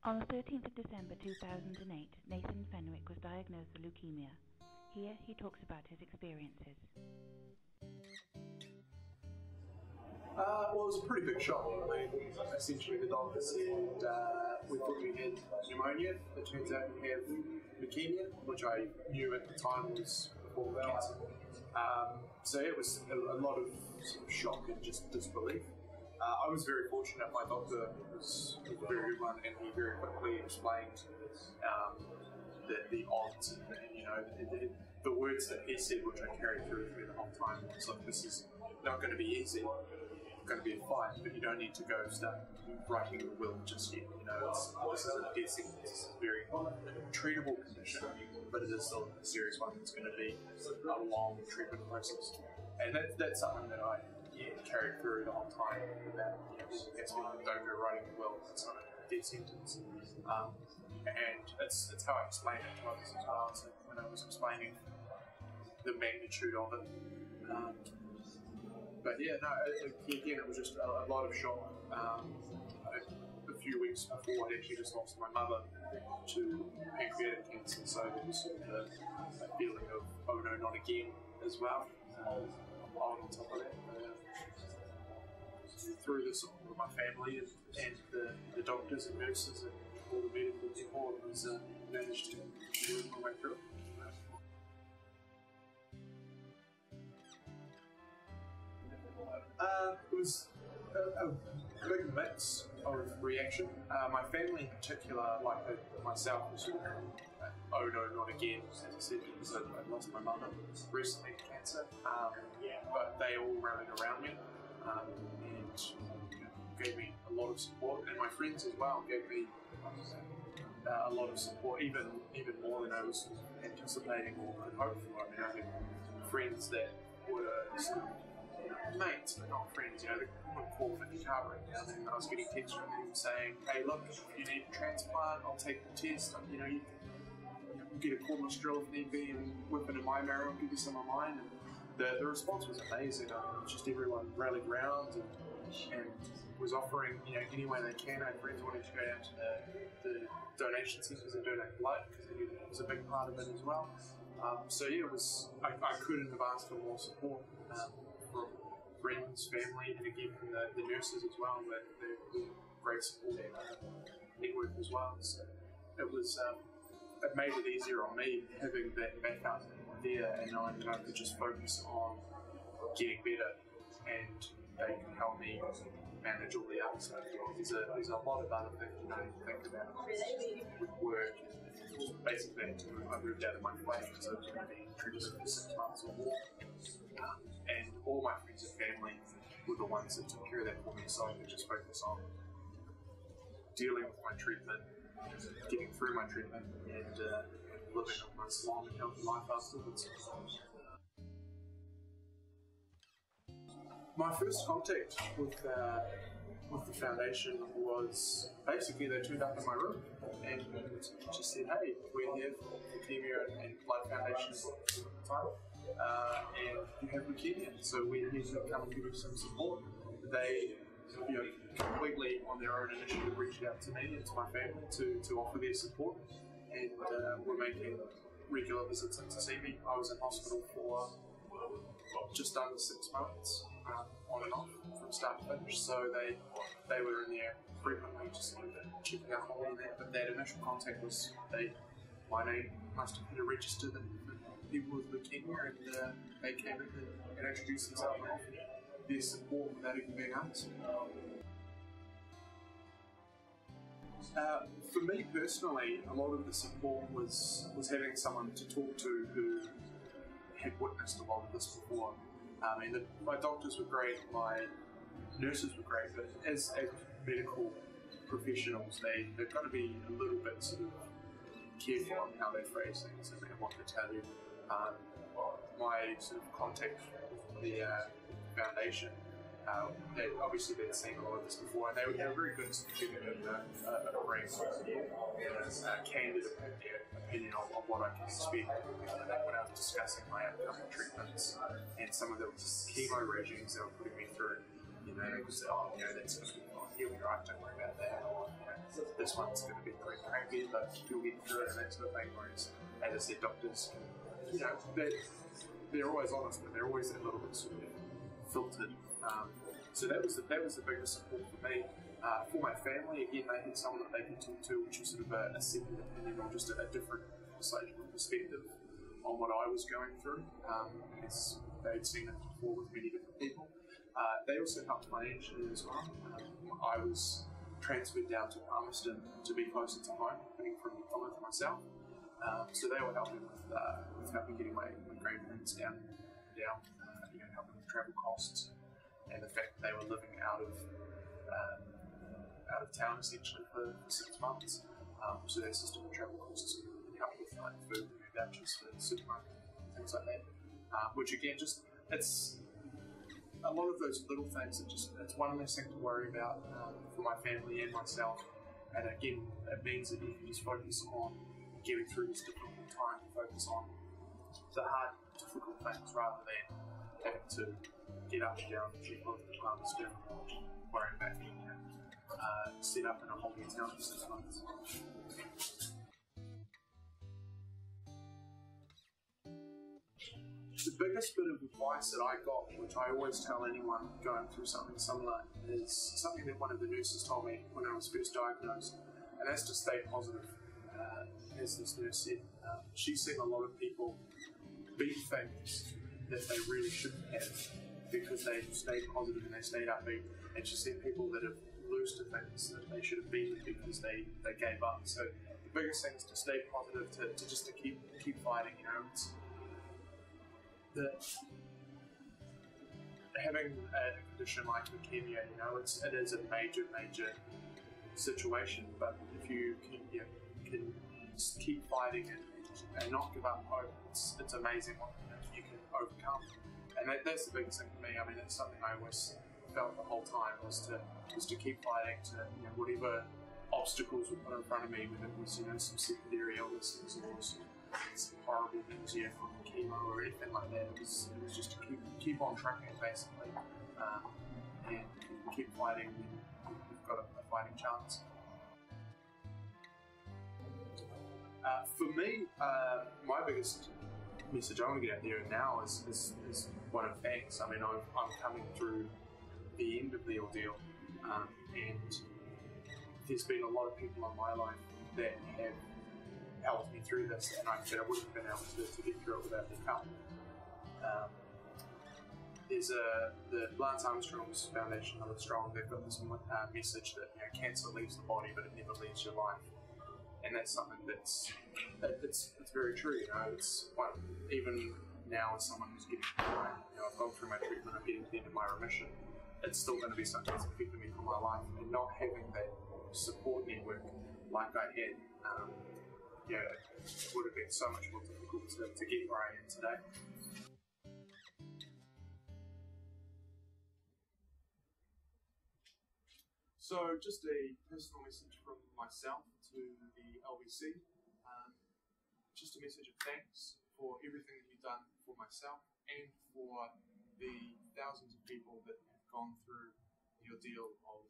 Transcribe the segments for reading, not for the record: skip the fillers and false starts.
On the 13th of December 2008, Nathan Fenwick was diagnosed with leukemia. Here he talks about his experiences. Well, it was a pretty big shock. I mean, essentially the doctor said we thought we had pneumonia. It turns out we have leukemia, which I knew at the time was before cancer. So it was a lot of sort of shock and just disbelief. I was very fortunate. My doctor was a very good one, and he very quickly explained the odds and the words that he said, which I carried through with me the whole time. It's like, this is not going to be easy. It's going to be a fight, but you don't need to go start writing a will just yet. This is a death sentence. It's a very treatable condition, but it is still a serious one. It's going to be a long treatment process, and that's something that I carried through the whole time about, that's when don't go writing a will. It's not a death sentence, and it's how I explain it to others as well. So when I was explaining the magnitude of it. But yeah, no, again, it was just a lot of shock. A few weeks before, I'd actually just lost my mother to pancreatic cancer, so there was sort of a feeling of, oh no, not again, as well. On top of that, through the support of my family and the doctors and nurses and all the medical people, I was managed to work my way through it. It was a big mix of reaction. My family in particular, like myself, was sort of, oh no, not again, as I said, because I lost my mother recently to cancer. But they all rallied around me and gave me a lot of support, and my friends as well gave me a lot of support, even more than I was anticipating or could hope for. I mean, I had friends that were sort of mates, but not friends. They would call for the car breakdown, and I was getting texts from them saying, "Hey, look, if you need a transplant, I'll take the test. You can get a cordless drill if need be, and whip it in my marrow and give you some of mine." And the response was amazing. Just everyone rallied around and was offering, any way they can. I had friends wanting to go down to the donation centres and donate blood because they knew that was a big part of it as well. So yeah, it was. I couldn't have asked for more support from friends, family, and again from the nurses as well. They're great support network as well. So it was. It made it easier on me having that backup there and knowing that I could just focus on getting better, and they can help me manage all the other stuff. There's a lot of other things you don't even think about with work. Basically, I moved out of my place because I was going to be in treatment for 6 months or more. And all my friends and family were the ones that took care of that for me, so I could just focus on dealing with my treatment, getting through my treatment, and living a nice long and healthy life afterwards. My first contact with the foundation was basically they turned up in my room and just said, "Hey, we're here for Leukemia and Blood Foundation at the time, and you have leukemia, so we're here to come and give you some support." They, completely on their own initiative, reached out to me and to my family to offer their support, and were making regular visits in to see me. I was in hospital for just under 6 months, on and off from start to finish. So they were in there frequently, just checking out all of that. But that initial contact was my name must have been registered and people with leukemia, and they came in and introduced themselves and offered their support without even being asked. For me personally, a lot of the support was having someone to talk to who had witnessed a lot of this before. My doctors were great, my nurses were great, but as medical professionals, they've got to be a little bit sort of careful on how they phrase things and what they tell you. My sort of contact with the foundation, they'd seen a lot of this before, and they were very good at giving a very candid opinion of what I can expect when I was discussing my upcoming treatments and some of the chemo regimes they were putting me through. They could say, "Oh, that's going to be fine. You'll be right. Don't worry about that." Or, this one's going to be pretty crappy, but you'll get through it and that sort of thing. Whereas, as I said, doctors, they're always honest, but they're always a little bit sort of filtered. So that was the biggest support for me. For my family, again, they had someone that they could talk to, which was sort of a second opinion or just a different perspective on what I was going through, as they'd seen it before with many different people. They also helped financially as well. I was transferred down to Palmerston to be closer to home, coming from Tonga myself. So they were helping with helping getting my grandparents down, helping with travel costs, and the fact that they were living out of town essentially for 6 months. So their system of travel costs and help with like food vouchers for the supermarket, things like that. Which again, it's a lot of those little things. It's one less thing to worry about for my family and myself. And again, it means that you can just focus on getting through this difficult time, focus on the hard, difficult things rather than having to get up and down the Palmerston or worrying about getting set up in a whole new town for 6 months. The biggest bit of advice that I got, which I always tell anyone going through something similar, is something that one of the nurses told me when I was first diagnosed, and that's to stay positive. As this nurse said, she's seen a lot of people beat things that they really shouldn't have because they stayed positive and they stayed upbeat, and she's seen people that have lost to things that they should have beaten because they gave up. So the biggest thing is to stay positive, to keep fighting. It's having a condition like leukemia, it is a major situation. But if you can just keep fighting and not give up hope, it's amazing what you can overcome. And that's the biggest thing for me. I mean, it's something I always felt the whole time was to keep fighting, to whatever obstacles were put in front of me, whether it was some secondary illnesses or some horrible things from chemo or anything like that. It was just to keep on trucking basically, and keep fighting. You've got a fighting chance. For me, my biggest message I want to get out there now is one of thanks. I mean, I'm coming through the end of the ordeal, and there's been a lot of people in my life that have helped me through this, and I wouldn't have been able to get through it without their help. There's the Lance Armstrong's Foundation, Another Strong. They've got this message that cancer leaves the body, but it never leaves your life, and that's something it's very true. It's even now as someone who's getting I've gone through my treatment, I'm getting to the end of my remission. It's still going to be something that's affected me for my life, and not having that support network like I had, it would have been so much more difficult to get where I am today. So just a personal message from myself to the LBC, just a message of thanks for everything that you've done for myself and for the thousands of people that have gone through the ordeal of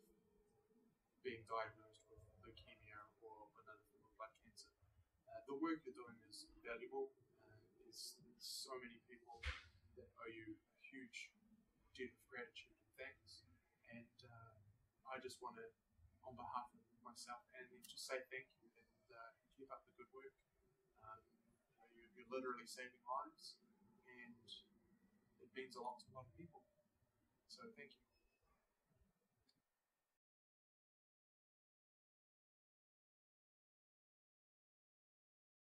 being diagnosed with leukemia or another form of blood cancer. The work you're doing is valuable. There's so many people that owe you a huge debt of gratitude and thanks. And I just want to, on behalf of myself and them, just say thank you and keep up the good work. You're literally saving lives, and it means a lot to a lot of people. So thank you.